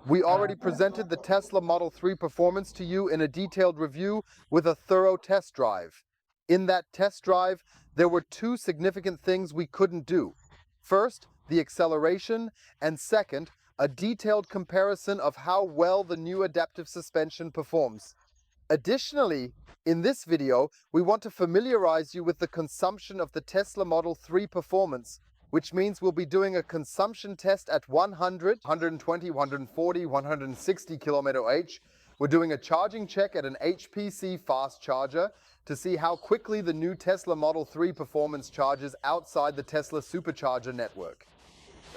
We already presented the Tesla Model 3 performance to you in a detailed review with a thorough test drive. In that test drive, there were two significant things we couldn't do. First, the acceleration, and second, a detailed comparison of how well the new adaptive suspension performs. Additionally, in this video, we want to familiarize you with the consumption of the Tesla Model 3 performance, which means we'll be doing a consumption test at 100, 120, 140, 160 km/h. We're doing a charging check at an HPC fast charger to see how quickly the new Tesla Model 3 performance charges outside the Tesla supercharger network.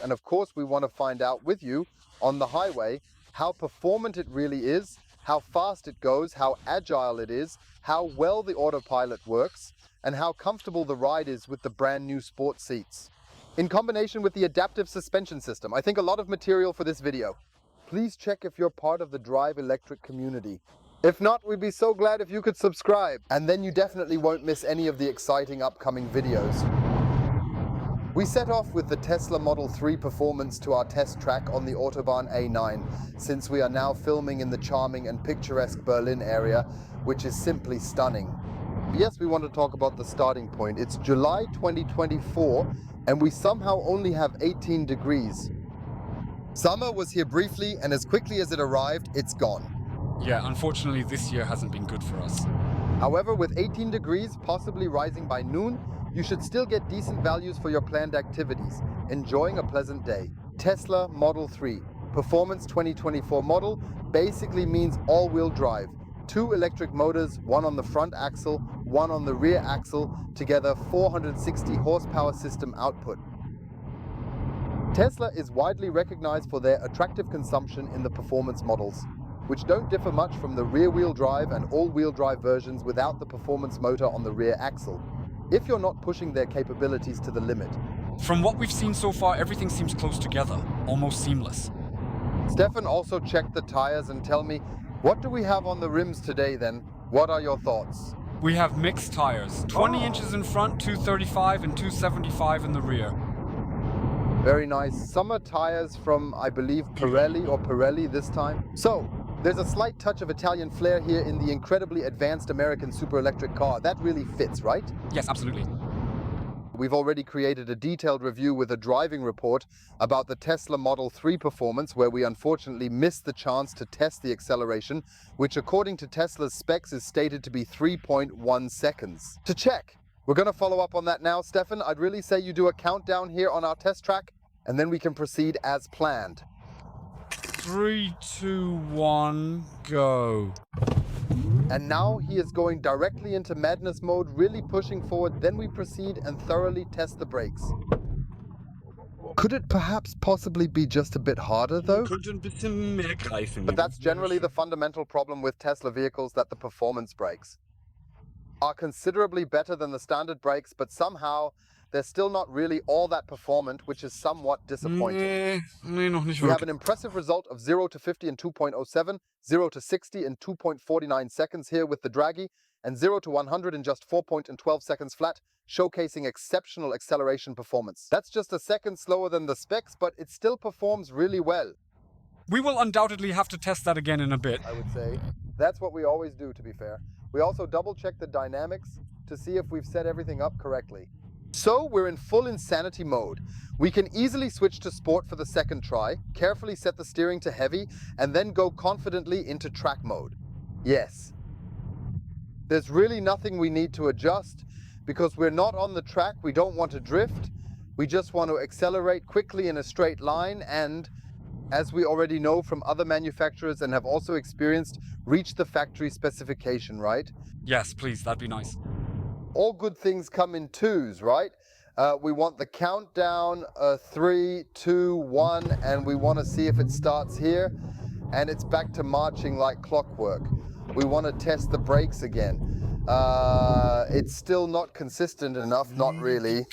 And of course, we want to find out with you on the highway how performant it really is, how fast it goes, how agile it is, how well the autopilot works, and how comfortable the ride is with the brand new sport seats. In combination with the adaptive suspension system, I think a lot of material for this video. Please check if you're part of the Drive Electric community. If not, we'd be so glad if you could subscribe, and then you definitely won't miss any of the exciting upcoming videos. We set off with the Tesla Model 3 performance to our test track on the Autobahn A9, since we are now filming in the charming and picturesque Berlin area, which is simply stunning. Yes, we want to talk about the starting point. It's July 2024, and we somehow only have 18 degrees. Summer was here briefly, and as quickly as it arrived, it's gone. Yeah, unfortunately this year hasn't been good for us. However, with 18 degrees, possibly rising by noon, you should still get decent values for your planned activities, enjoying a pleasant day. Tesla Model 3, Performance 2024 model, basically means all-wheel drive. 2 electric motors, one on the front axle, one on the rear axle, together 460 horsepower system output. Tesla is widely recognized for their attractive consumption in the performance models, which don't differ much from the rear-wheel drive and all-wheel drive versions without the performance motor on the rear axle, if you're not pushing their capabilities to the limit. From what we've seen so far, everything seems close together, almost seamless. Stefan also checked the tires and tell me, what do we have on the rims today then? What are your thoughts? We have mixed tires, 20 inches in front, 235 and 275 in the rear. Very nice. Summer tires from, I believe, Pirelli this time. So, there's a slight touch of Italian flair here in the incredibly advanced American super electric car. That really fits, right? Yes, absolutely. We've already created a detailed review with a driving report about the Tesla Model 3 performance, where we unfortunately missed the chance to test the acceleration, which according to Tesla's specs is stated to be 3.1 seconds. To check, we're going to follow up on that now, Stefan. I'd really say you do a countdown here on our test track, and then we can proceed as planned. 3, 2, 1, go. And now he is going directly into madness mode, really pushing forward. Then we proceed and thoroughly test the brakes. Could it perhaps possibly be just a bit harder though? But that's generally the fundamental problem with Tesla vehicles, that the performance brakes are considerably better than the standard brakes, but somehow they're still not really all that performant, which is somewhat disappointing. Nee, noch nicht We have wirklich. an impressive result of 0 to 50 in 2.07, 0 to 60 in 2.49 seconds here with the Draghi, and 0 to 100 in just 4.12 seconds flat, showcasing exceptional acceleration performance. That's just a second slower than the specs, but it still performs really well. We will undoubtedly have to test that again in a bit. I would say. That's what we always do, to be fair. We also double-check the dynamics to see if we've set everything up correctly. So we're in full insanity mode. We can easily switch to sport for the second try, carefully set the steering to heavy, and then go confidently into track mode. Yes. There's really nothing we need to adjust, because we're not on the track, we don't want to drift, we just want to accelerate quickly in a straight line and, as we already know from other manufacturers and have also experienced, reach the factory specification, right? Yes, please, that'd be nice. All good things come in twos, right? We want the countdown, 3, 2, 1, and we want to see if it starts here, and it's back to marching like clockwork. We want to test the brakes again. It's still not consistent enough, not really.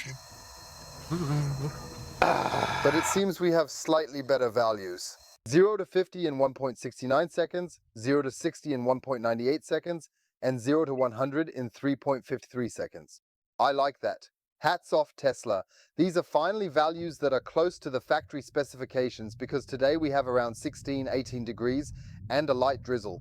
But it seems we have slightly better values. 0 to 50 in 1.69 seconds, 0 to 60 in 1.98 seconds, and 0 to 100 in 3.53 seconds. I like that. Hats off Tesla. These are finally values that are close to the factory specifications because today we have around 16, 18 degrees and a light drizzle.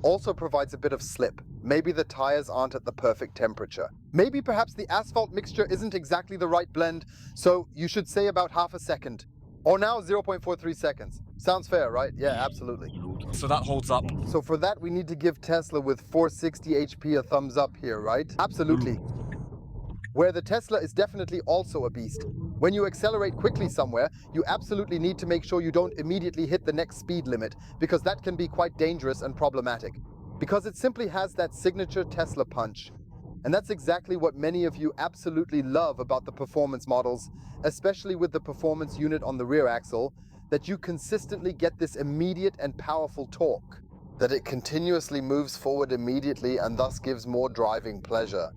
Also provides a bit of slip. Maybe the tires aren't at the perfect temperature. Maybe perhaps the asphalt mixture isn't exactly the right blend, so you should say about half a second. Or now 0.43 seconds. Sounds fair, right? Yeah, absolutely. So that holds up. So for that, we need to give Tesla with 460 HP a thumbs up here, right? Absolutely. Where the Tesla is definitely also a beast. When you accelerate quickly somewhere, you absolutely need to make sure you don't immediately hit the next speed limit, because that can be quite dangerous and problematic. Because it simply has that signature Tesla punch. And that's exactly what many of you absolutely love about the performance models, especially with the performance unit on the rear axle, that you consistently get this immediate and powerful torque. That it continuously moves forward immediately and thus gives more driving pleasure.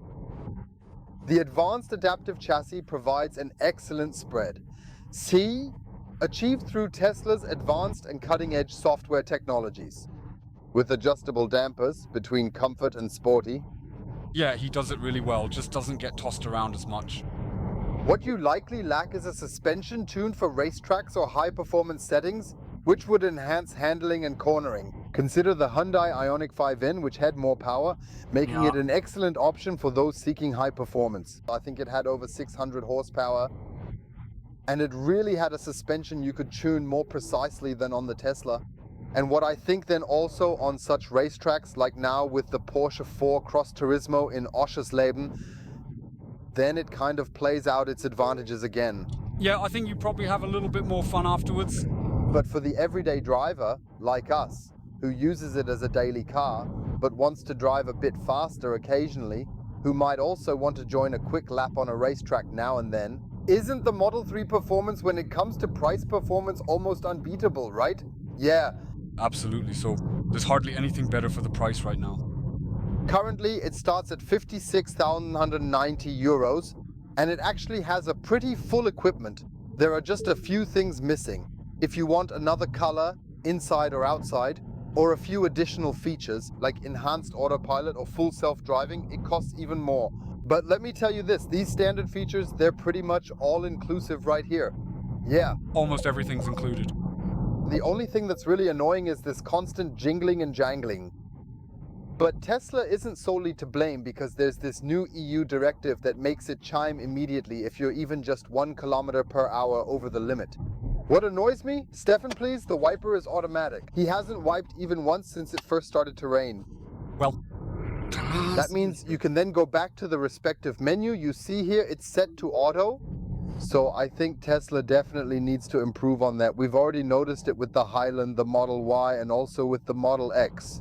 The advanced adaptive chassis provides an excellent spread. See? Achieved through Tesla's advanced and cutting-edge software technologies. With adjustable dampers between comfort and sporty. Yeah, he does it really well, just doesn't get tossed around as much. What you likely lack is a suspension tuned for racetracks or high-performance settings, which would enhance handling and cornering. Consider the Hyundai Ioniq 5N, which had more power, making it an excellent option for those seeking high performance. I think it had over 600 horsepower, and it really had a suspension you could tune more precisely than on the Tesla. And what I think then also on such racetracks, like now with the Porsche 4 Cross Turismo in Oschersleben, then it kind of plays out its advantages again. Yeah, I think you probably have a little bit more fun afterwards. But for the everyday driver, like us, who uses it as a daily car, but wants to drive a bit faster occasionally, who might also want to join a quick lap on a racetrack now and then, isn't the Model 3 performance when it comes to price performance almost unbeatable, right? Yeah. Absolutely, so there's hardly anything better for the price right now. Currently, it starts at 56,190 euros, and it actually has a pretty full equipment. There are just a few things missing. If you want another color, inside or outside, or a few additional features like enhanced autopilot or full self-driving, it costs even more. But let me tell you this, these standard features, they're pretty much all inclusive right here. Yeah. Almost everything's included. The only thing that's really annoying is this constant jingling and jangling. But Tesla isn't solely to blame because there's this new EU directive that makes it chime immediately if you're even just 1 kilometer per hour over the limit. What annoys me? Stefan, please, the wiper is automatic. He hasn't wiped even once since it first started to rain. Well, that means you can then go back to the respective menu. You see here, it's set to auto. So I think Tesla definitely needs to improve on that. We've already noticed it with the Highland, the Model Y, and also with the Model X.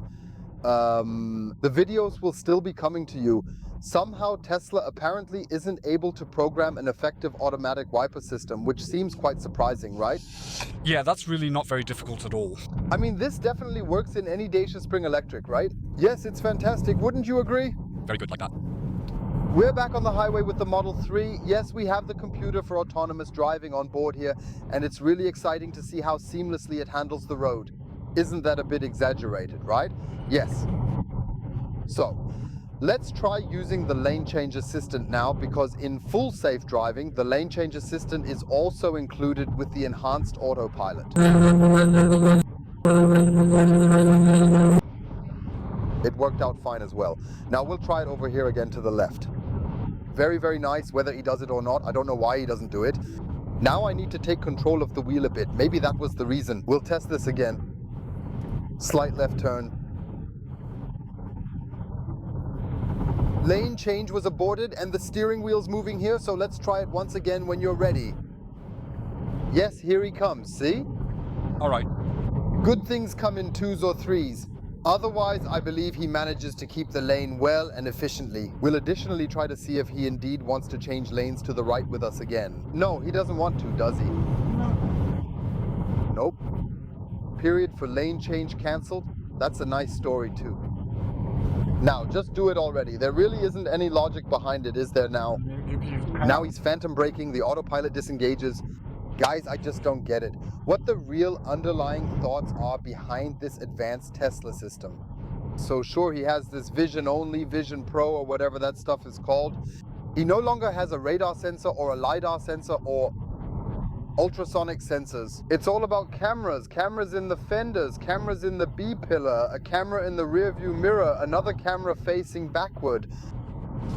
The videos will still be coming to you. Somehow Tesla apparently isn't able to program an effective automatic wiper system, which seems quite surprising, right? Yeah, that's really not very difficult at all. I mean, this definitely works in any Dacia Spring Electric, right? Yes, it's fantastic. Wouldn't you agree? Very good like that. We're back on the highway with the Model 3. Yes, we have the computer for autonomous driving on board here, and it's really exciting to see how seamlessly it handles the road. Isn't that a bit exaggerated, right? Yes. So, let's try using the lane change assistant now, because in full safe driving, the lane change assistant is also included with the enhanced autopilot. It worked out fine as well. Now we'll try it over here again to the left. Very, very nice, whether he does it or not. I don't know why he doesn't do it. Now I need to take control of the wheel a bit. Maybe that was the reason. We'll test this again. Slight left turn. Lane change was aborted and the steering wheel's moving here, so let's try it once again when you're ready. Yes, here he comes, see? All right. Good things come in 2s or 3s. Otherwise, I believe he manages to keep the lane well and efficiently. We'll additionally try to see if he indeed wants to change lanes to the right with us again. No, he doesn't want to, does he? Nope. Period for lane change cancelled. That's a nice story too. Now, just do it already. There really isn't any logic behind it, is there now? Now he's phantom braking, the autopilot disengages. Guys, I just don't get it. What the real underlying thoughts are behind this advanced Tesla system. So sure, he has this Vision Only, Vision Pro, or whatever that stuff is called. He no longer has a radar sensor or a LiDAR sensor or ultrasonic sensors. It's all about cameras, cameras in the fenders, cameras in the B-pillar, a camera in the rearview mirror, another camera facing backward.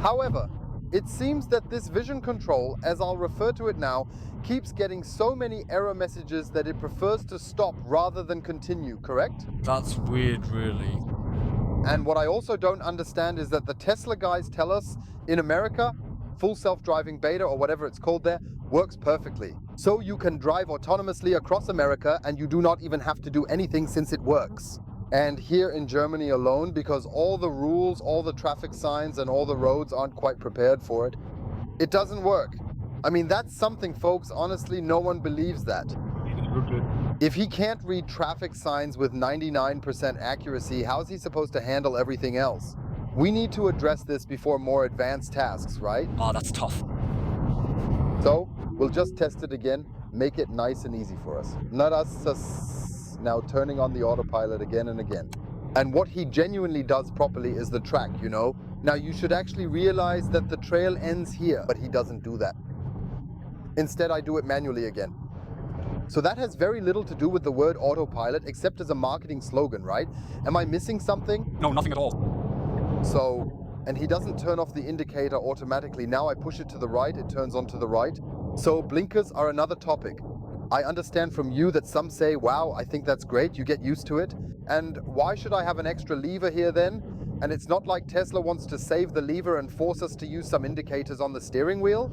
However, it seems that this vision control, as I'll refer to it now, keeps getting so many error messages that it prefers to stop rather than continue, correct? That's weird, really. And what I also don't understand is that the Tesla guys tell us in America, full self-driving beta or whatever it's called there, works perfectly. So you can drive autonomously across America and you do not even have to do anything since it works. And here in Germany alone, because all the rules, all the traffic signs and all the roads aren't quite prepared for it, it doesn't work. I mean, that's something, folks. Honestly, no one believes that. If he can't read traffic signs with 99% accuracy, how's he supposed to handle everything else? We need to address this before more advanced tasks, right? Ah, that's tough. So, we'll just test it again, make it nice and easy for us. Not us now turning on the autopilot again and again. And what he genuinely does properly is the track, you know? Now, you should actually realize that the trail ends here, but he doesn't do that. Instead, I do it manually again. So that has very little to do with the word autopilot, except as a marketing slogan, right? Am I missing something? No, nothing at all. So, and he doesn't turn off the indicator automatically. Now I push it to the right, it turns on to the right. So blinkers are another topic. I understand from you that some say, wow, I think that's great, you get used to it. And why should I have an extra lever here then? And it's not like Tesla wants to save the lever and force us to use some indicators on the steering wheel.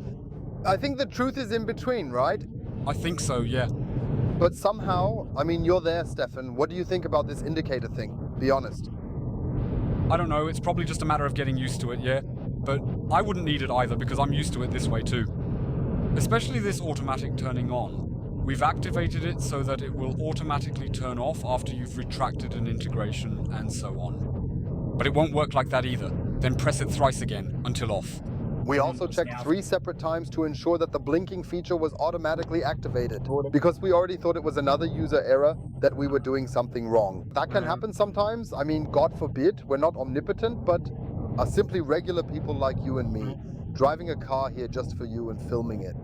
I think the truth is in between, right? I think so, yeah. But somehow, I mean, you're there, Stefan. What do you think about this indicator thing? Be honest. I don't know, it's probably just a matter of getting used to it, yeah? But I wouldn't need it either because I'm used to it this way too. Especially this automatic turning on. We've activated it so that it will automatically turn off after you've retracted an integration and so on. But it won't work like that either. Then press it thrice again until off. We also checked 3 separate times to ensure that the blinking feature was automatically activated, because we already thought it was another user error that we were doing something wrong. That can happen sometimes. I mean, God forbid, we're not omnipotent, but are simply regular people like you and me, driving a car here just for you and filming it.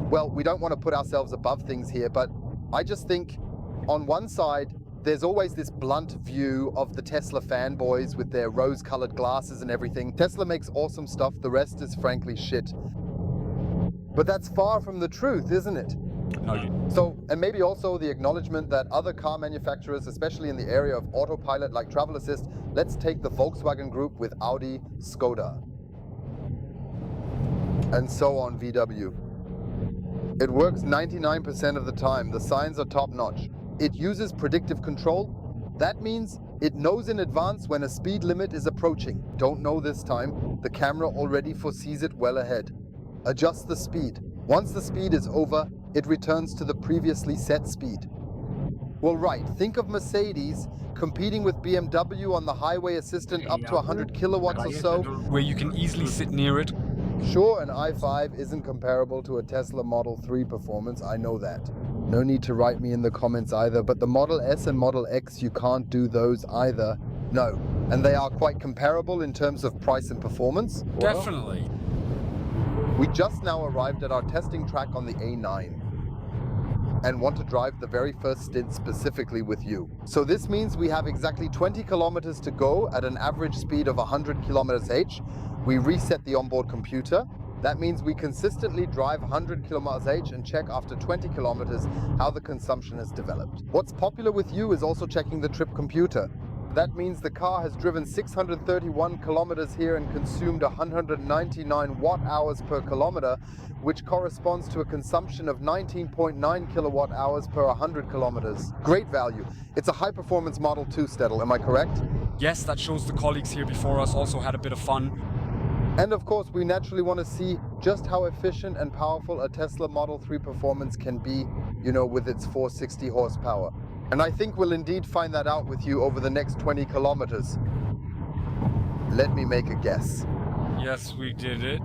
Well, we don't want to put ourselves above things here, but I just think on one side, there's always this blunt view of the Tesla fanboys with their rose-colored glasses and everything. Tesla makes awesome stuff, the rest is frankly shit. But that's far from the truth, isn't it? No. So, and maybe also the acknowledgement that other car manufacturers, especially in the area of autopilot like Travel Assist, let's take the Volkswagen Group with Audi, Skoda, and so on, VW. It works 99% of the time. The signs are top-notch. It uses predictive control. That means it knows in advance when a speed limit is approaching. Don't know this time. The camera already foresees it well ahead. Adjust the speed. Once the speed is over, it returns to the previously set speed. Well, right, think of Mercedes competing with BMW on the highway assistant up to 100 kilowatts or so. Where you can easily sit near it. Sure, an i5 isn't comparable to a Tesla Model 3 performance, I know that. No need to write me in the comments either, but the Model S and Model X, you can't do those either. No. And they are quite comparable in terms of price and performance. Definitely. We just now arrived at our testing track on the A9 and want to drive the very first stint specifically with you. So this means we have exactly 20 kilometers to go at an average speed of 100 kilometers h. We reset the onboard computer. That means we consistently drive 100 kilometers h and check after 20 kilometers how the consumption has developed. What's popular with you is also checking the trip computer. That means the car has driven 631 kilometers here and consumed 199 watt-hours per kilometer, which corresponds to a consumption of 19.9 kilowatt hours per 100 kilometers. Great value. It's a high-performance Model 2, Stedel, am I correct? Yes, that shows the colleagues here before us also had a bit of fun. And of course, we naturally want to see just how efficient and powerful a Tesla Model 3 performance can be, you know, with its 460 horsepower. And I think we'll indeed find that out with you over the next 20 kilometers. Let me make a guess. Yes, we did it.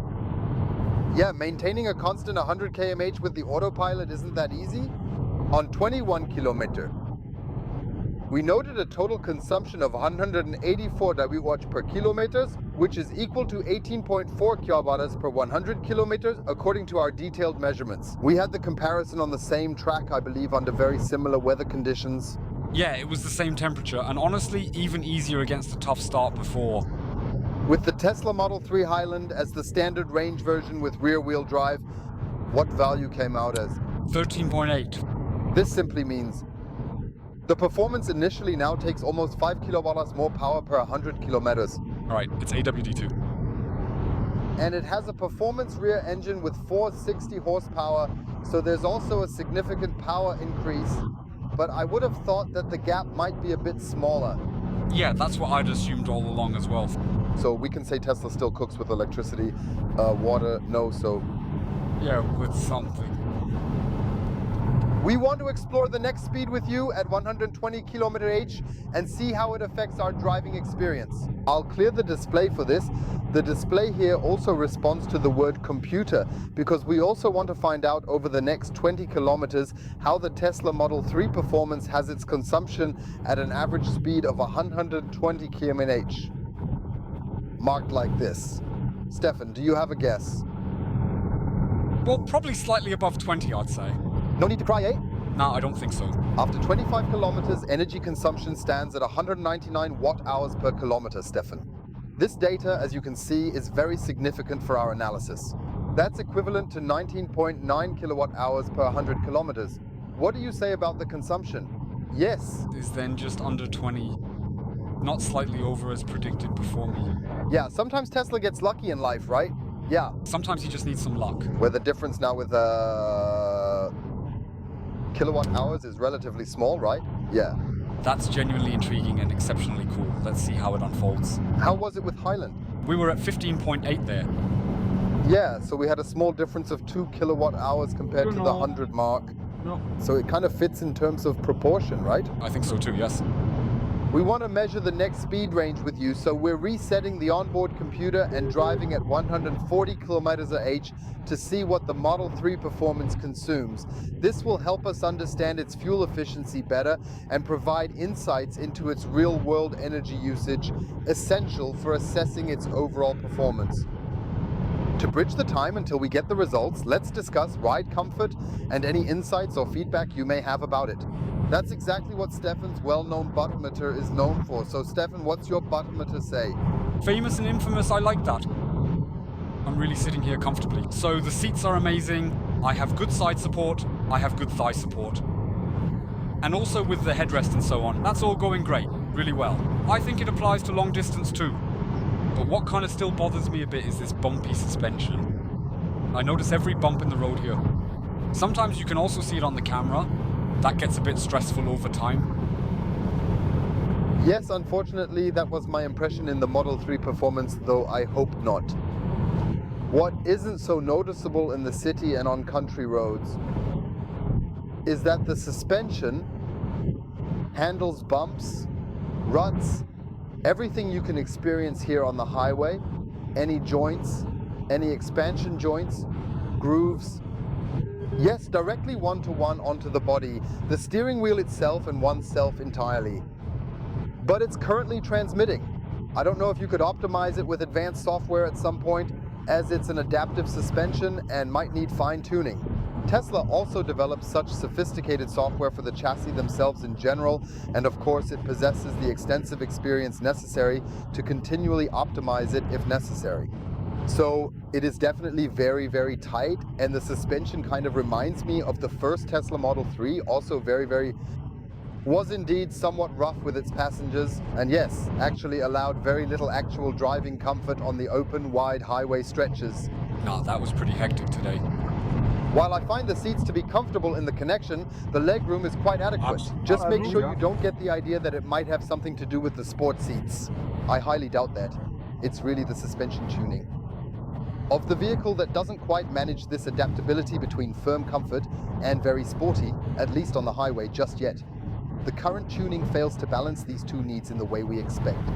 Yeah, maintaining a constant 100 km/h with the autopilot isn't that easy. On 21 kilometer, We noted a total consumption of 184 kWh per kilometers, which is equal to 18.4 kWh per 100 kilometers, according to our detailed measurements. We had the comparison on the same track, I believe, under very similar weather conditions. Yeah, it was the same temperature, and honestly, even easier against a tough start before. With the Tesla Model 3 Highland as the standard range version with rear-wheel drive, what value came out as? 13.8. This simply means the performance initially now takes almost 5 kilowatts more power per 100 kilometers. Alright, it's AWD2. And it has a performance rear engine with 460 horsepower, so there's also a significant power increase, but I would have thought that the gap might be a bit smaller. Yeah, that's what I'd assumed all along as well. So we can say Tesla still cooks with electricity, water, no, so... Yeah, with something. We want to explore the next speed with you at 120 km/h and see how it affects our driving experience. I'll clear the display for this. The display here also responds to the word computer, because we also want to find out over the next 20 kilometers how the Tesla Model 3 performance has its consumption at an average speed of 120 km/h. Marked like this. Stefan, do you have a guess? Well, probably slightly above 20, I'd say. No need to cry, eh? No, I don't think so. After 25 kilometers, energy consumption stands at 199 watt-hours per kilometer, Stefan. This data, as you can see, is very significant for our analysis. That's equivalent to 19.9 kilowatt-hours per 100 kilometers. What do you say about the consumption? Yes. Is then just under 20. Not slightly over as predicted before me. Yeah, sometimes Tesla gets lucky in life, right? Yeah. Sometimes you just need some luck. Where the difference now with kilowatt hours is relatively small, right? Yeah. That's genuinely intriguing and exceptionally cool. Let's see how it unfolds. How was it with Highland? We were at 15.8 there. Yeah, so we had a small difference of 2 kilowatt hours compared to the 100 mark. No. So it kind of fits in terms of proportion, right? I think so too, yes. We want to measure the next speed range with you, so we're resetting the onboard computer and driving at 140 km/h to see what the Model 3 performance consumes. This will help us understand its fuel efficiency better and provide insights into its real-world energy usage, essential for assessing its overall performance. To bridge the time until we get the results, let's discuss ride comfort and any insights or feedback you may have about it. That's exactly what Stefan's well-known buttometer is known for. So Stefan, what's your buttometer say? Famous and infamous, I like that. I'm really sitting here comfortably. So the seats are amazing, I have good side support, I have good thigh support. And also with the headrest and so on, that's all going great, really well. I think it applies to long distance too. But what kind of still bothers me a bit is this bumpy suspension. I notice every bump in the road here. Sometimes you can also see it on the camera. That gets a bit stressful over time. Yes, unfortunately, that was my impression in the Model 3 performance, though I hope not. What isn't so noticeable in the city and on country roads is that the suspension handles bumps, ruts, everything you can experience here on the highway, any joints, any expansion joints, grooves. Yes, directly one-to-one onto the body, the steering wheel itself and oneself entirely. But it's currently transmitting. I don't know if you could optimize it with advanced software at some point, as it's an adaptive suspension and might need fine-tuning. Tesla also develops such sophisticated software for the chassis themselves in general, and of course it possesses the extensive experience necessary to continually optimize it if necessary. So it is definitely very, very tight, and the suspension kind of reminds me of the first Tesla Model 3, also was indeed somewhat rough with its passengers, and yes, actually allowed very little actual driving comfort on the open, wide highway stretches. Nah, that was pretty hectic today. While I find the seats to be comfortable in the connection, the legroom is quite adequate. Just make sure you don't get the idea that it might have something to do with the sport seats. I highly doubt that. It's really the suspension tuning. Of the vehicle that doesn't quite manage this adaptability between firm comfort and very sporty, at least on the highway just yet. The current tuning fails to balance these two needs in the way we expect.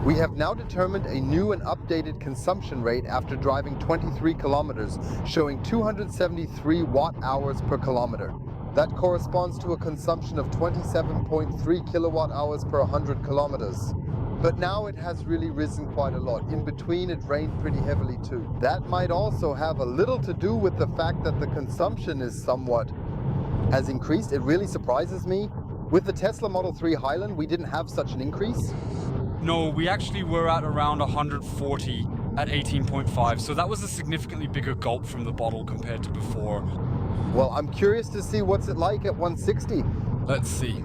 We have now determined a new and updated consumption rate after driving 23 kilometers, showing 273 watt-hours per kilometer. That corresponds to a consumption of 27.3 kilowatt hours per 100 kilometers. But now it has really risen quite a lot. In between, it rained pretty heavily too. That might also have a little to do with the fact that the consumption has increased. It really surprises me. With the Tesla Model 3 Highland, we didn't have such an increase. No, we actually were at around 140 at 18.5, so that was a significantly bigger gulp from the bottle compared to before. Well, I'm curious to see what's it like at 160. Let's see.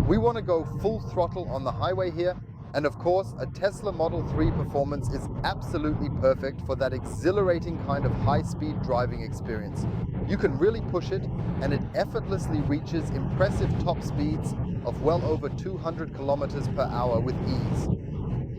We want to go full throttle on the highway here, and of course, a Tesla Model 3 Performance is absolutely perfect for that exhilarating kind of high-speed driving experience. You can really push it, and it effortlessly reaches impressive top speeds of well over 200 kilometers per hour with ease.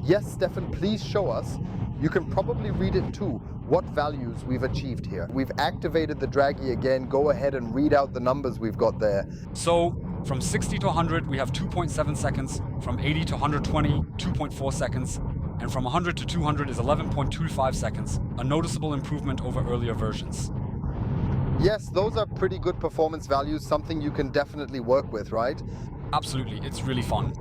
Yes, Stefan, please show us. You can probably read it too, what values we've achieved here. We've activated the Draghi again. Go ahead and read out the numbers we've got there. So, from 60 to 100, we have 2.7 seconds. From 80 to 120, 2.4 seconds. And from 100 to 200 is 11.25 seconds, a noticeable improvement over earlier versions. Yes, those are pretty good performance values, something you can definitely work with, right? Absolutely, it's really fun.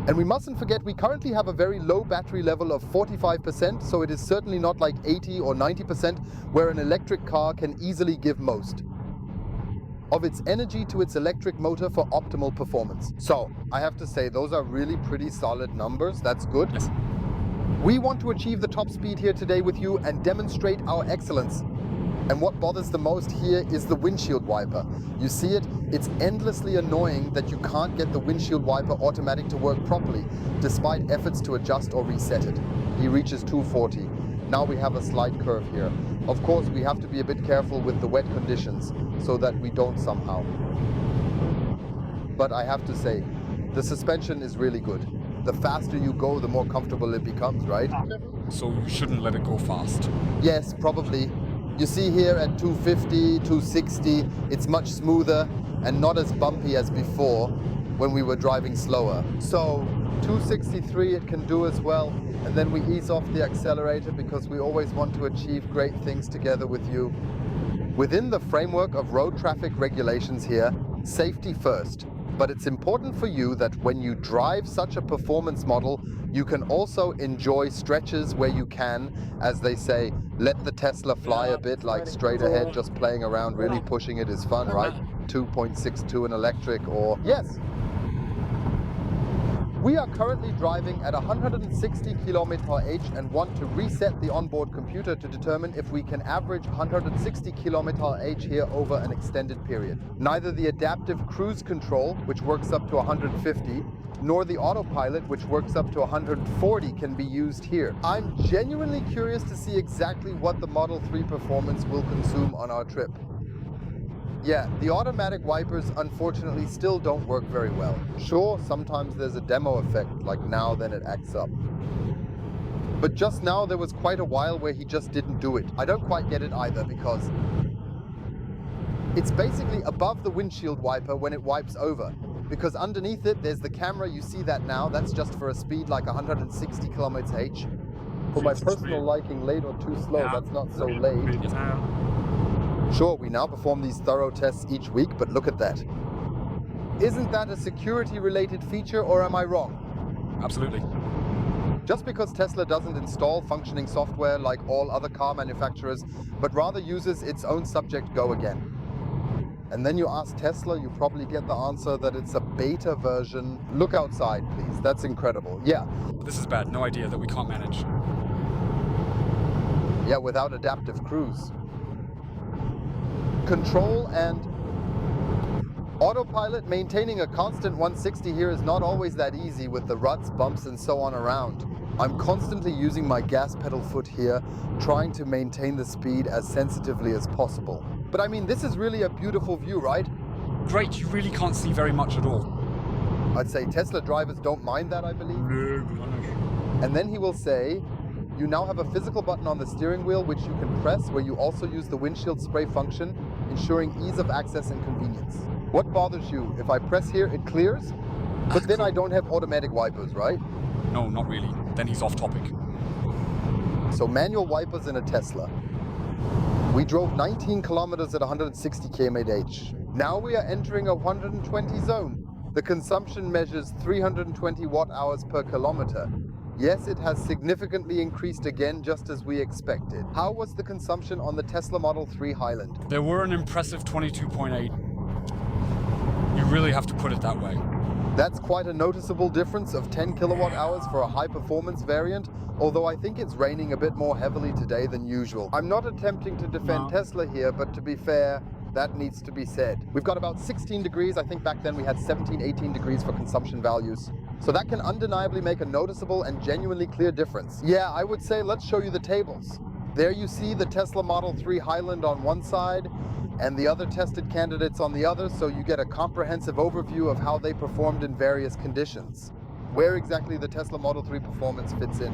And we mustn't forget we currently have a very low battery level of 45%, so it is certainly not like 80 or 90% where an electric car can easily give most of its energy to its electric motor for optimal performance. So I have to say those are really pretty solid numbers. That's good. Yes. We want to achieve the top speed here today with you and demonstrate our excellence. And what bothers the most here is the windshield wiper. You see it? It's endlessly annoying that you can't get the windshield wiper automatic to work properly, despite efforts to adjust or reset it. He reaches 240. Now we have a slight curve here. Of course, we have to be a bit careful with the wet conditions so that we don't somehow. But I have to say, the suspension is really good. The faster you go, the more comfortable it becomes, right? So you shouldn't let it go fast. Yes, probably. You see here at 250, 260, it's much smoother and not as bumpy as before when we were driving slower. So 263 it can do as well, and then we ease off the accelerator because we always want to achieve great things together with you. Within the framework of road traffic regulations here, safety first. But it's important for you that when you drive such a performance model, you can also enjoy stretches where you can, as they say, let the Tesla fly a bit, like straight ahead, just playing around, really pushing it is fun, right? 2.62 an electric or... Yes! We are currently driving at 160 km/h and want to reset the onboard computer to determine if we can average 160 km/h here over an extended period. Neither the adaptive cruise control, which works up to 150, nor the autopilot, which works up to 140, can be used here. I'm genuinely curious to see exactly what the Model 3 Performance will consume on our trip. Yeah, the automatic wipers unfortunately still don't work very well. Sure, sometimes there's a demo effect, like now then it acts up. But just now there was quite a while where he just didn't do it. I don't quite get it either because it's basically above the windshield wiper when it wipes over. Because underneath it, there's the camera, you see that now, that's just for a speed like 160 km/h. For my personal liking, late or too slow, that's not so late. Sure, we now perform these thorough tests each week, but look at that. Isn't that a security-related feature, or am I wrong? Absolutely. Just because Tesla doesn't install functioning software like all other car manufacturers, but rather uses its own subject Go again. And then you ask Tesla, you probably get the answer that it's a beta version. Look outside, please. That's incredible. Yeah. This is bad. No idea that we can't manage. Yeah, without adaptive cruise. Control and autopilot, maintaining a constant 160 here is not always that easy with the ruts, bumps and so on around. I'm constantly using my gas pedal foot here, trying to maintain the speed as sensitively as possible. But I mean, this is really a beautiful view, right? Great, you really can't see very much at all. I'd say Tesla drivers don't mind that, I believe. And then he will say, you now have a physical button on the steering wheel which you can press, where you also use the windshield spray function, ensuring ease of access and convenience. What bothers you? If I press here, it clears, but then I don't have automatic wipers, right? No, not really. Then he's off topic. So manual wipers in a Tesla. We drove 19 kilometers at 160 km/h. Now we are entering a 120 zone. The consumption measures 320 watt-hours per kilometer. Yes, it has significantly increased again, just as we expected. How was the consumption on the Tesla Model 3 Highland? There were an impressive 22.8. You really have to put it that way. That's quite a noticeable difference of 10 kilowatt hours for a high-performance variant, although I think it's raining a bit more heavily today than usual. I'm not attempting to defend Tesla here, but to be fair, that needs to be said. We've got about 16 degrees. I think back then we had 17, 18 degrees for consumption values. So that can undeniably make a noticeable and genuinely clear difference. Yeah, I would say let's show you the tables. There you see the Tesla Model 3 Highland on one side and the other tested candidates on the other, so you get a comprehensive overview of how they performed in various conditions. Where exactly the Tesla Model 3 performance fits in.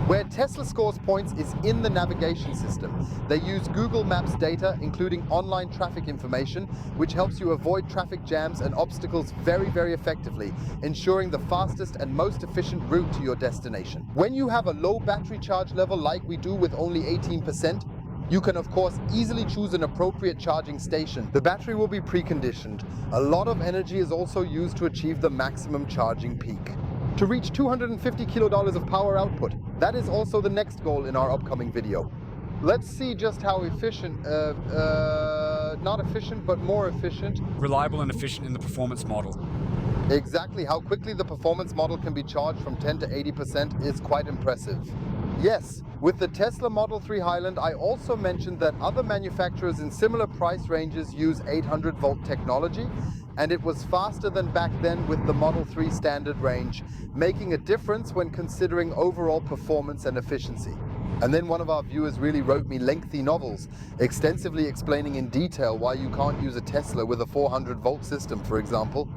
Where Tesla scores points is in the navigation system. They use Google Maps data, including online traffic information, which helps you avoid traffic jams and obstacles very, very effectively, ensuring the fastest and most efficient route to your destination. When you have a low battery charge level like we do with only 18%, you can of course easily choose an appropriate charging station. The battery will be preconditioned. A lot of energy is also used to achieve the maximum charging peak. To reach 250 kilodollars of power output. That is also the next goal in our upcoming video. Let's see just how efficient, not efficient, but more efficient. Reliable and efficient in the performance model. Exactly how quickly the performance model can be charged from 10 to 80% is quite impressive. Yes, with the Tesla Model 3 Highland, I also mentioned that other manufacturers in similar price ranges use 800 volt technology, and it was faster than back then with the Model 3 standard range, making a difference when considering overall performance and efficiency. And then one of our viewers really wrote me lengthy novels, extensively explaining in detail why you can't use a Tesla with a 400 volt system, for example.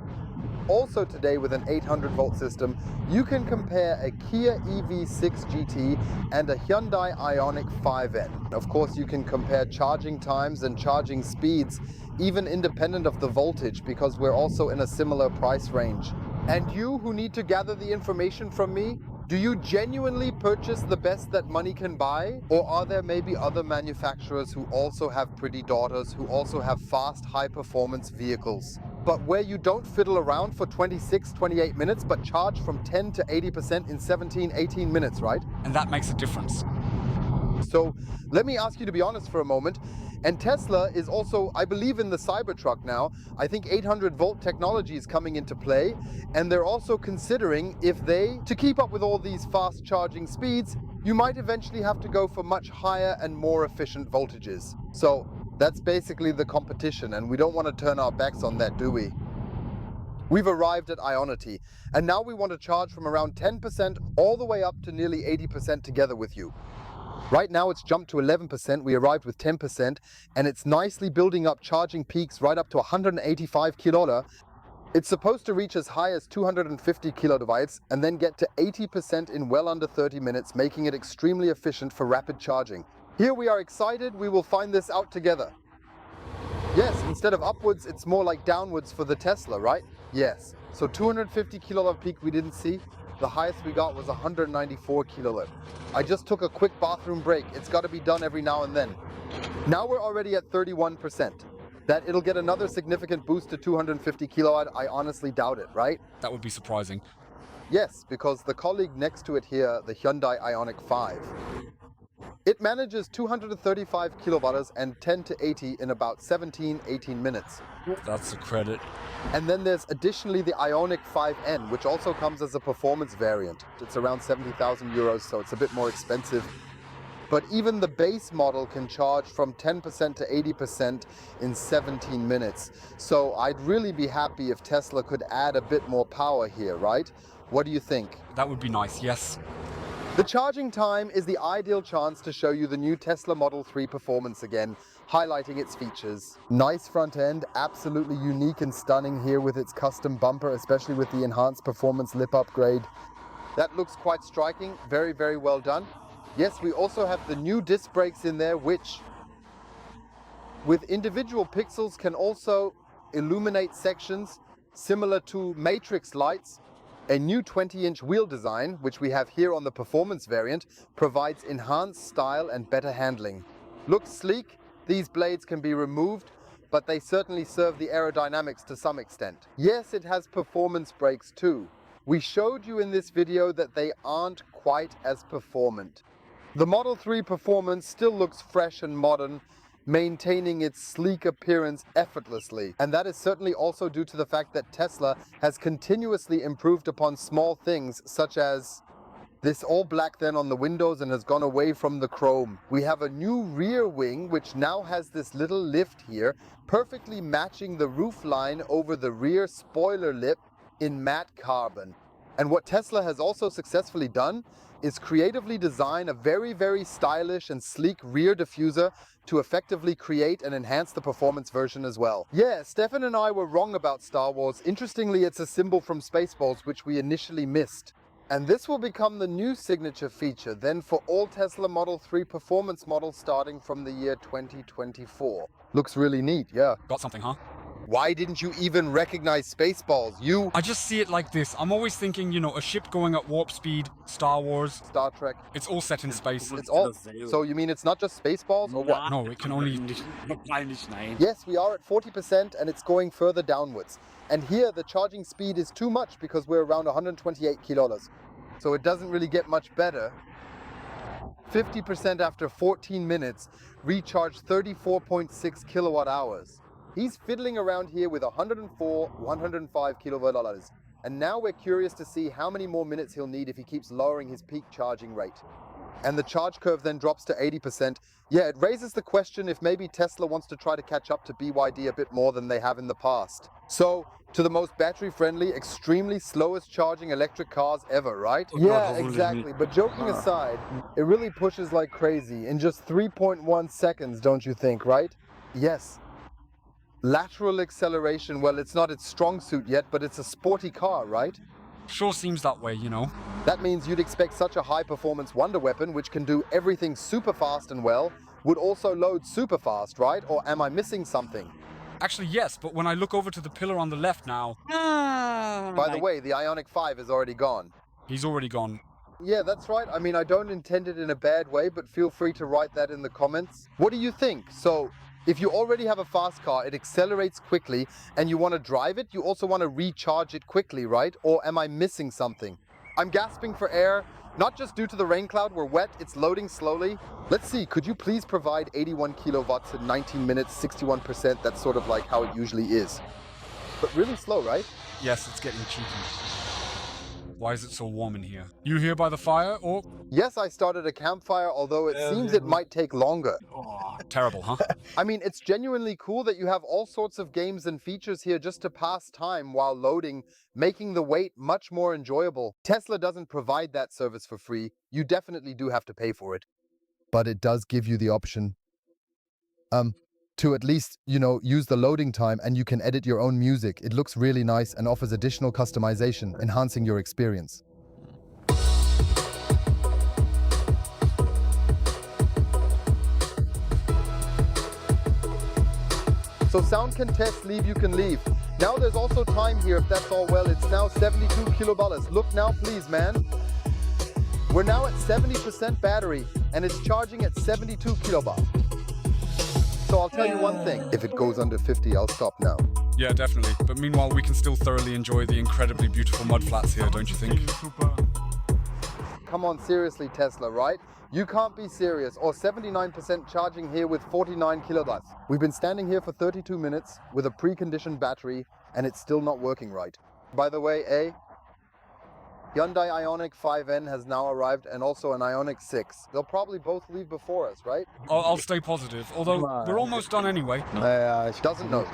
Also today with an 800 volt system, you can compare a Kia EV6 GT and a Hyundai Ioniq 5N. Of course, you can compare charging times and charging speeds, even independent of the voltage, because we're also in a similar price range. And you who need to gather the information from me, do you genuinely purchase the best that money can buy? Or are there maybe other manufacturers who also have pretty daughters, who also have fast, high-performance vehicles? But where you don't fiddle around for 26, 28 minutes, but charge from 10 to 80% in 17, 18 minutes, right? And that makes a difference. So let me ask you to be honest for a moment. And Tesla is also, I believe, in the Cybertruck now. I think 800 volt technology is coming into play. And they're also considering to keep up with all these fast charging speeds, you might eventually have to go for much higher and more efficient voltages. So that's basically the competition, and we don't want to turn our backs on that, do we? We've arrived at Ionity, and now we want to charge from around 10% all the way up to nearly 80% together with you. Right now it's jumped to 11%, we arrived with 10%, and it's nicely building up charging peaks right up to 185 kWh. It's supposed to reach as high as 250 kWh and then get to 80% in well under 30 minutes, making it extremely efficient for rapid charging. Here we are excited, we will find this out together. Yes, instead of upwards, it's more like downwards for the Tesla, right? Yes. So 250 kW peak we didn't see. The highest we got was 194 kW. I just took a quick bathroom break. It's got to be done every now and then. Now we're already at 31%. That it'll get another significant boost to 250 kW, I honestly doubt it, right? That would be surprising. Yes, because the colleague next to it here, the Hyundai Ioniq 5, it manages 235 kilowatts and 10 to 80 in about 17, 18 minutes. That's a credit. And then there's additionally the Ioniq 5N, which also comes as a performance variant. It's around 70,000 euros, so it's a bit more expensive. But even the base model can charge from 10% to 80% in 17 minutes. So I'd really be happy if Tesla could add a bit more power here, right? What do you think? That would be nice, yes. The charging time is the ideal chance to show you the new Tesla Model 3 Performance again, highlighting its features. Nice front end, absolutely unique and stunning here with its custom bumper, especially with the enhanced performance lip upgrade. That looks quite striking, very, very well done. Yes, we also have the new disc brakes in there, which with individual pixels can also illuminate sections similar to matrix lights. A new 20-inch wheel design, which we have here on the performance variant, provides enhanced style and better handling. Looks sleek, these blades can be removed, but they certainly serve the aerodynamics to some extent. Yes, it has performance brakes too. We showed you in this video that they aren't quite as performant. The Model 3 Performance still looks fresh and modern, maintaining its sleek appearance effortlessly. And that is certainly also due to the fact that Tesla has continuously improved upon small things such as this all black then on the windows and has gone away from the chrome. We have a new rear wing which now has this little lift here, perfectly matching the roof line over the rear spoiler lip in matte carbon. And what Tesla has also successfully done is creatively design a very, very stylish and sleek rear diffuser to effectively create and enhance the performance version as well. Yeah, Stefan and I were wrong about Star Wars. Interestingly, it's a symbol from Spaceballs which we initially missed. And this will become the new signature feature then for all Tesla Model 3 Performance models starting from the year 2024. Looks really neat, yeah. Got something, huh? Why didn't you even recognize Spaceballs? I just see it like this. I'm always thinking, you know, a ship going at warp speed, Star Wars. Star Trek. It's all set in space. It's all... So you mean it's not just Spaceballs or what? No, it can only... Yes, we are at 40% and it's going further downwards. And here the charging speed is too much because we're around 128 kilometers. So it doesn't really get much better. 50% after 14 minutes, recharge 34.6 kilowatt hours. He's fiddling around here with 104, 105 kilowatt hours. And now we're curious to see how many more minutes he'll need if he keeps lowering his peak charging rate. And the charge curve then drops to 80%. Yeah, it raises the question if maybe Tesla wants to try to catch up to BYD a bit more than they have in the past. So, to the most battery-friendly, extremely slowest charging electric cars ever, right? Yeah, exactly. But joking aside, it really pushes like crazy in just 3.1 seconds, don't you think, right? Yes. Lateral acceleration, well, it's not its strong suit yet, but it's a sporty car, right? Sure seems that way, you know. That means you'd expect such a high-performance wonder weapon, which can do everything super fast and well, would also load super fast, right? Or am I missing something? Actually, yes, but when I look over to the pillar on the left now... By the way, the Ioniq 5 is already gone. He's already gone. Yeah, that's right. I mean, I don't intend it in a bad way, but feel free to write that in the comments. What do you think? So, if you already have a fast car, it accelerates quickly, and you want to drive it, you also want to recharge it quickly, right? Or am I missing something? I'm gasping for air, not just due to the rain cloud, we're wet, it's loading slowly. Let's see, could you please provide 81 kilowatts in 19 minutes, 61%? That's sort of like how it usually is. But really slow, right? Yes, it's getting cheeky. Why is it so warm in here? You here by the fire, or...? Yes, I started a campfire, although it seems it might take longer. Terrible, huh? I mean, it's genuinely cool that you have all sorts of games and features here just to pass time while loading, making the wait much more enjoyable. Tesla doesn't provide that service for free. You definitely do have to pay for it. But it does give you the option to at least, you know, use the loading time, and you can edit your own music. It looks really nice and offers additional customization, enhancing your experience. So sound can test, leave you can leave. Now there's also time here if that's all well. It's now 72 kilovolts. Look now please, man. We're now at 70% battery and it's charging at 72 kilovolts. So I'll tell you one thing, if it goes under 50, I'll stop now. Yeah, definitely. But meanwhile, we can still thoroughly enjoy the incredibly beautiful mud flats here, don't you think? Come on, seriously, Tesla, right? You can't be serious. Or 79% charging here with 49 kilowatts. We've been standing here for 32 minutes with a preconditioned battery, and it's still not working right. By the way, Hyundai Ioniq 5N has now arrived, and also an Ioniq 6. They'll probably both leave before us, right? I'll stay positive, although we're almost done anyway. Doesn't know.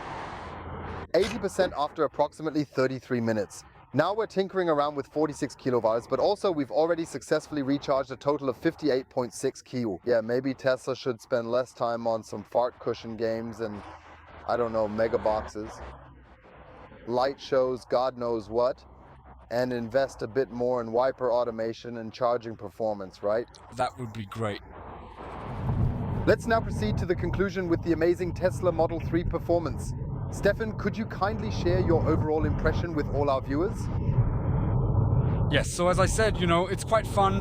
80% after approximately 33 minutes. Now we're tinkering around with 46 kilovolts, but also we've already successfully recharged a total of 58.6 kilo. Yeah, maybe Tesla should spend less time on some fart cushion games and, I don't know, mega boxes, light shows, God knows what, and invest a bit more in wiper automation and charging performance, right? That would be great. Let's now proceed to the conclusion with the amazing Tesla Model 3 performance. Stefan, could you kindly share your overall impression with all our viewers? Yes, so as I said, it's quite fun.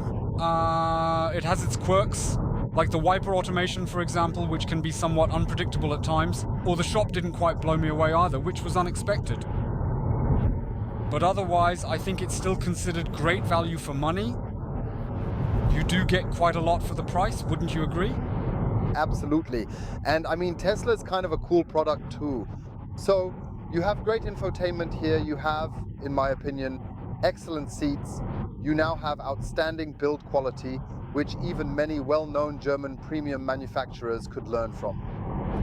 It has its quirks, like the wiper automation, for example, which can be somewhat unpredictable at times, or the shop didn't quite blow me away either, which was unexpected. But otherwise, I think it's still considered great value for money. You do get quite a lot for the price, wouldn't you agree? Absolutely. And I mean, Tesla is kind of a cool product too. So you have great infotainment here. You have, in my opinion, excellent seats. You now have outstanding build quality, which even many well-known German premium manufacturers could learn from.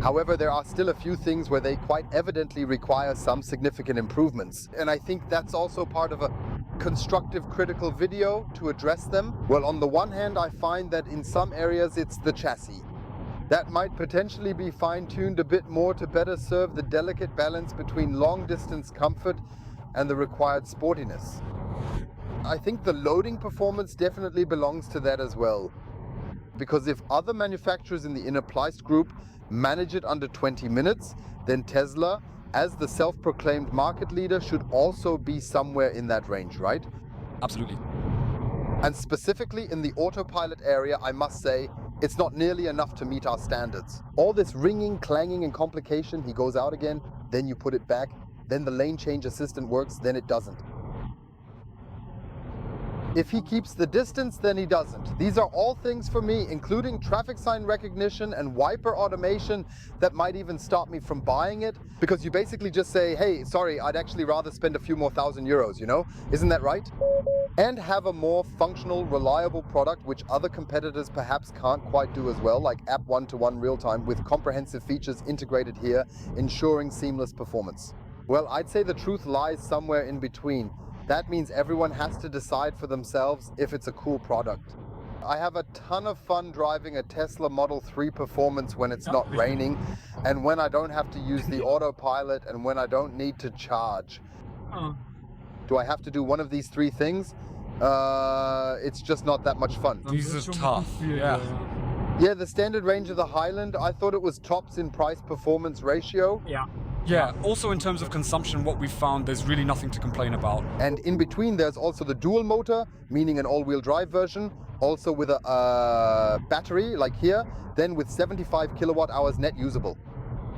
However, there are still a few things where they quite evidently require some significant improvements. And I think that's also part of a constructive critical video to address them. Well, on the one hand, I find that in some areas it's the chassis. That might potentially be fine-tuned a bit more to better serve the delicate balance between long-distance comfort and the required sportiness. I think the loading performance definitely belongs to that as well. Because if other manufacturers in the inner Pleist group manage it under 20 minutes, then Tesla, as the self-proclaimed market leader, should also be somewhere in that range, right? Absolutely. And specifically in the autopilot area, I must say, it's not nearly enough to meet our standards. All this ringing, clanging, and complication, he goes out again, then you put it back, then the lane change assistant works, then it doesn't. If he keeps the distance, then he doesn't. These are all things for me, including traffic sign recognition and wiper automation, that might even stop me from buying it, because you basically just say, hey, sorry, I'd actually rather spend a few more €1,000, Isn't that right? And have a more functional, reliable product, which other competitors perhaps can't quite do as well, like app one-to-one real-time with comprehensive features integrated here, ensuring seamless performance. Well, I'd say the truth lies somewhere in between. That means everyone has to decide for themselves if it's a cool product. I have a ton of fun driving a Tesla Model 3 Performance when it's not raining, and when I don't have to use the autopilot, and when I don't need to charge. Do I have to do one of these three things? It's just not that much fun. These are tough, yeah. Yeah, the standard range of the Highland, I thought it was tops in price-performance ratio. Yeah, also in terms of consumption, what we've found, there's really nothing to complain about. And in between, there's also the dual motor, meaning an all-wheel drive version, also with a battery, like here, then with 75 kilowatt hours net usable.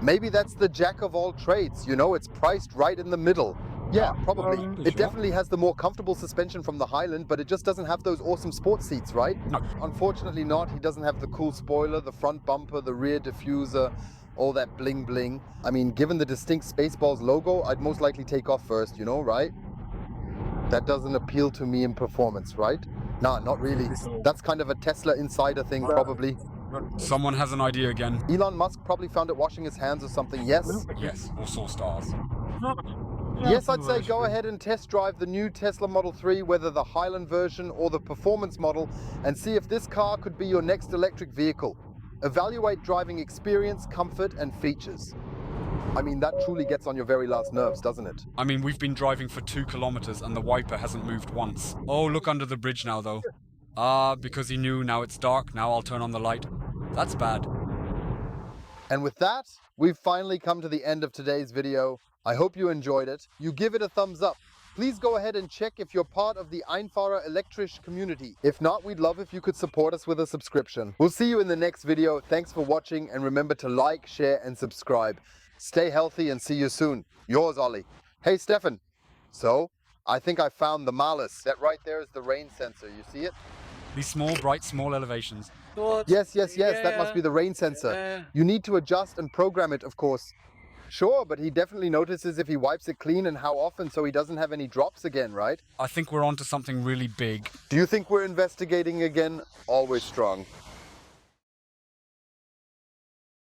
Maybe that's the jack of all trades, it's priced right in the middle. Yeah, probably. It definitely has the more comfortable suspension from the Highland, but it just doesn't have those awesome sports seats, right? No. Unfortunately not. He doesn't have the cool spoiler, the front bumper, the rear diffuser, all that bling bling. I mean, given the distinct Spaceballs logo, I'd most likely take off first, right? That doesn't appeal to me in performance, right? Nah, not really. That's kind of a Tesla insider thing, probably. Someone has an idea again. Elon Musk probably found it washing his hands or something, yes? Yes, or saw stars. Yes, I'd say go ahead and test drive the new Tesla Model 3, whether the Highland version or the performance model, and see if this car could be your next electric vehicle. Evaluate driving experience, comfort, and features. I mean, that truly gets on your very last nerves, doesn't it? I mean, we've been driving for 2 kilometers and the wiper hasn't moved once. Oh, look under the bridge now, though. Because he knew, now it's dark, now I'll turn on the light. That's bad. And with that, we've finally come to the end of today's video. I hope you enjoyed it. You give it a thumbs up. Please go ahead and check if you're part of the Einfacher Elektrisch community. If not, we'd love if you could support us with a subscription. We'll see you in the next video. Thanks for watching, and remember to like, share, and subscribe. Stay healthy and see you soon. Yours, Ollie. Hey, Stefan. So, I think I found the malice. That right there is the rain sensor. You see it? These small, bright, small elevations. Yes, that must be the rain sensor. You need to adjust and program it, of course. Sure, but he definitely notices if he wipes it clean and how often, so he doesn't have any drops again, right? I think we're onto something really big. Do you think we're investigating again? Always strong.